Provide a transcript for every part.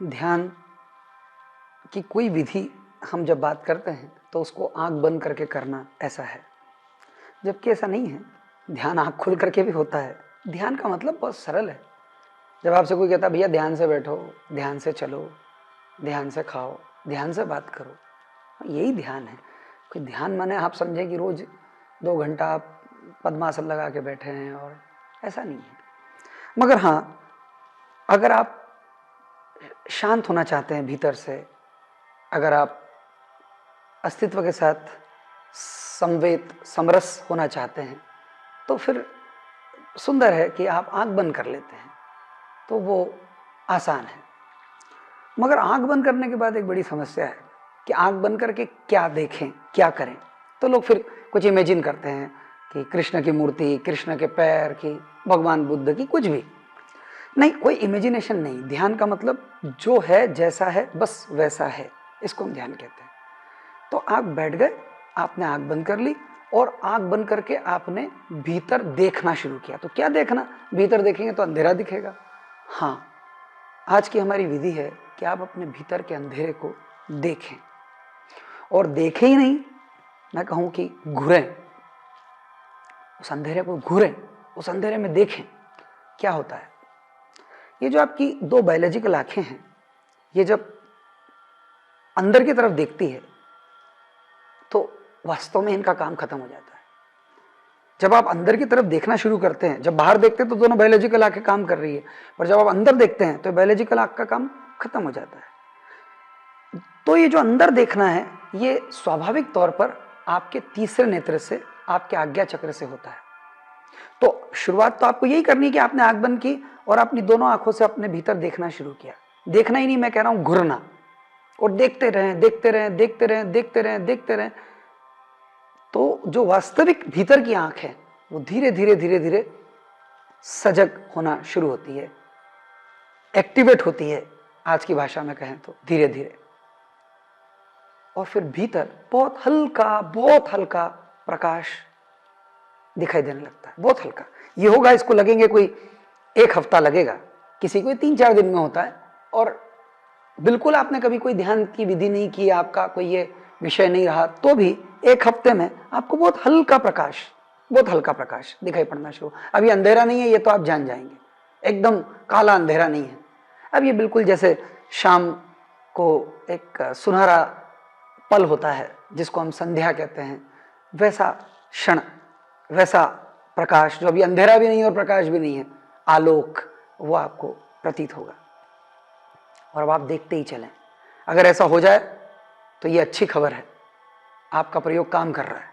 ध्यान की कोई विधि हम जब बात करते हैं तो उसको आंख बंद करके करना ऐसा है, जबकि ऐसा नहीं है। ध्यान आंख खुल करके भी होता है। ध्यान का मतलब बहुत सरल है। जब आपसे कोई कहता भैया ध्यान से बैठो, ध्यान से चलो, ध्यान से खाओ, ध्यान से बात करो, यही ध्यान है। कोई ध्यान माने आप समझें कि रोज 2 घंटा आप पद्मासन लगा के बैठे हैं, और ऐसा नहीं है। मगर हाँ, अगर आप शांत होना चाहते हैं भीतर से, अगर आप अस्तित्व के साथ समवेत समरस होना चाहते हैं, तो फिर सुंदर है कि आप आंख बंद कर लेते हैं, तो वो आसान है। मगर आंख बंद करने के बाद एक बड़ी समस्या है कि आंख बंद करके क्या देखें, क्या करें। तो लोग फिर कुछ इमेजिन करते हैं कि कृष्ण की मूर्ति, कृष्ण के पैर की, भगवान बुद्ध की, कुछ भी नहीं, कोई इमेजिनेशन नहीं। ध्यान का मतलब जो है, जैसा है, बस वैसा है, इसको हम ध्यान कहते हैं। तो आप बैठ गए, आपने आंख बंद कर ली, और आंख बंद करके आपने भीतर देखना शुरू किया। तो क्या देखना? भीतर देखेंगे तो अंधेरा दिखेगा। हाँ, आज की हमारी विधि है कि आप अपने भीतर के अंधेरे को देखें, और देखें ही नहीं, मैं कहूं कि घुरें, उस अंधेरे को घुरें, उस अंधेरे में देखें क्या होता है। ये जो आपकी 2 बायोलॉजिकल आंखें हैं, ये जब अंदर की तरफ देखती है तो वास्तव में इनका काम खत्म हो जाता है। जब आप अंदर की तरफ देखना शुरू करते हैं, जब बाहर देखते हैं तो दोनों बायोलॉजिकल आंखें काम कर रही है, पर जब आप अंदर देखते हैं तो बायोलॉजिकल आंख का काम खत्म हो जाता है। तो ये जो अंदर देखना है, ये स्वाभाविक तौर पर आपके तीसरे नेत्र से, आपके आज्ञा चक्र से होता है। तो शुरुआत तो आपको यही करनी है कि आपने आंख बंद की और अपनी दोनों आंखों से अपने भीतर देखना शुरू किया। देखना ही नहीं, मैं कह रहा हूं घुरना, और देखते रहें, देखते रहें, देखते रहें, देखते रहें, देखते रहें। तो जो वास्तविक भीतर की आंख है, वो धीरे धीरे धीरे धीरे सजग होना शुरू होती है, एक्टिवेट होती है, आज की भाषा में कहें तो धीरे धीरे। और फिर भीतर बहुत हल्का प्रकाश दिखाई देने लगता है, बहुत हल्का। ये होगा, इसको लगेंगे कोई 1 हफ्ता लगेगा, किसी को 3-4 दिन में होता है। और बिल्कुल आपने कभी कोई ध्यान की विधि नहीं की, आपका कोई ये विषय नहीं रहा, तो भी 1 हफ्ते में आपको बहुत हल्का प्रकाश दिखाई पड़ना शुरू। अब ये अंधेरा नहीं है, ये तो आप जान जाएंगे, एकदम काला अंधेरा नहीं है। अब ये बिल्कुल जैसे शाम को एक सुनहरा पल होता है जिसको हम संध्या कहते हैं, वैसा क्षण, वैसा प्रकाश, जो अभी अंधेरा भी नहीं है और प्रकाश भी नहीं है, आलोक, वो आपको प्रतीत होगा। और अब आप देखते ही चलें। अगर ऐसा हो जाए तो ये अच्छी खबर है, आपका प्रयोग काम कर रहा है।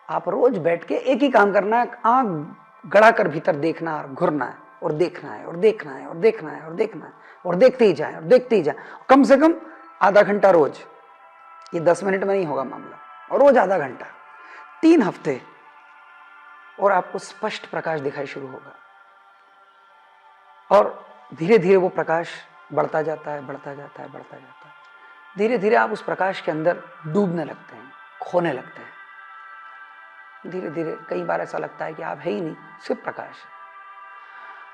आप रोज बैठ के एक ही काम करना है, आंख गड़ा कर भीतर देखना और घुरना है, और देखना है, और देखना है, और देखना है, और देखना है, और देखते ही जाए, और देखते ही जाए। कम से कम आधा घंटा रोज, ये 10 मिनट में नहीं होगा मामला, और रोज आधा घंटा, 3 हफ्ते, और आपको स्पष्ट प्रकाश दिखाई शुरू होगा। और धीरे धीरे वो प्रकाश बढ़ता जाता है, बढ़ता जाता है, बढ़ता जाता है। धीरे धीरे आप उस प्रकाश के अंदर डूबने लगते हैं, खोने लगते हैं। धीरे धीरे कई बार ऐसा लगता है कि आप है ही नहीं, सिर्फ प्रकाश है।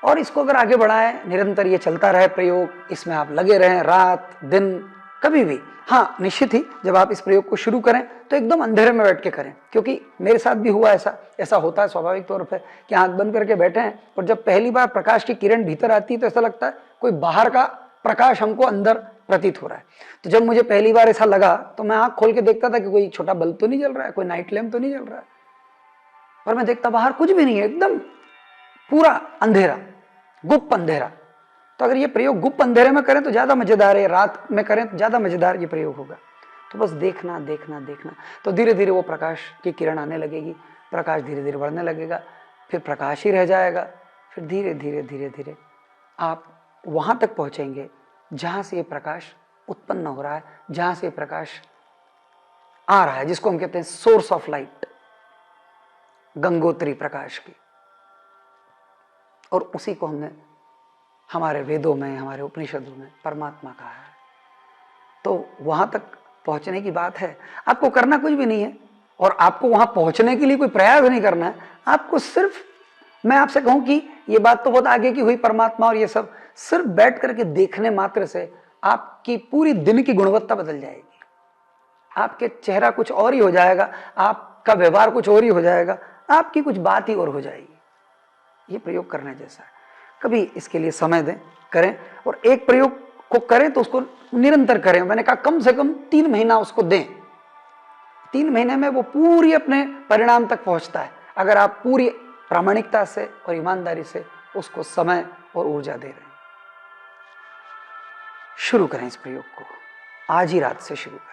और इसको अगर आगे बढ़ाएं, निरंतर ये चलता रहे प्रयोग, इसमें आप लगे रहें, रात दिन कभी भी। हाँ, निश्चित ही जब आप इस प्रयोग को शुरू करें तो एकदम अंधेरे में बैठ के करें, क्योंकि मेरे साथ भी हुआ ऐसा होता है स्वाभाविक तौर पर कि आंख बंद करके बैठे हैं, और जब पहली बार प्रकाश की किरण भीतर आती है तो ऐसा लगता है कोई बाहर का प्रकाश हमको अंदर प्रतीत हो रहा है। तो जब मुझे पहली बार ऐसा लगा तो मैं आंख खोल के देखता था कि कोई छोटा बल्ब तो नहीं जल रहा है, कोई नाइट लैम्प तो नहीं जल रहा है, और मैं देखता बाहर कुछ भी नहीं है, एकदम पूरा अंधेरा, गुप्त अंधेरा। तो अगर ये प्रयोग गुप्त अंधेरे में करें तो ज्यादा मजेदार है, रात में करें तो ज्यादा मजेदार ये प्रयोग होगा। तो बस देखना देखना देखना, तो धीरे धीरे वो प्रकाश की किरण आने लगेगी, प्रकाश धीरे धीरे बढ़ने लगेगा, फिर प्रकाश ही रह जाएगा। फिर धीरे धीरे धीरे धीरे आप वहां तक पहुंचेंगे जहां से ये प्रकाश उत्पन्न हो रहा है, जहां से ये प्रकाश आ रहा है, जिसको हम कहते हैं सोर्स ऑफ लाइट, गंगोत्री प्रकाश की। और उसी को हमने हमारे वेदों में, हमारे उपनिषदों में परमात्मा कहा है। तो वहां तक पहुंचने की बात है, आपको करना कुछ भी नहीं है, और आपको वहां पहुंचने के लिए कोई प्रयास नहीं करना है। आपको सिर्फ, मैं आपसे कहूं कि ये बात तो बहुत आगे की हुई, परमात्मा और ये सब, सिर्फ बैठ करके देखने मात्र से आपकी पूरी दिन की गुणवत्ता बदल जाएगी। आपके चेहरा कुछ और ही हो जाएगा, आपका व्यवहार कुछ और ही हो जाएगा, आपकी कुछ बात ही और हो जाएगी। ये प्रयोग करने जैसा है। कभी इसके लिए समय दें, करें, और एक प्रयोग को करें तो उसको निरंतर करें। मैंने कहा कम से कम 3 महीना उसको दें। 3 महीने में वो पूरी अपने परिणाम तक पहुंचता है, अगर आप पूरी प्रामाणिकता से और ईमानदारी से उसको समय और ऊर्जा दे रहे हैं। शुरू करें इस प्रयोग को, आज ही रात से शुरू करें।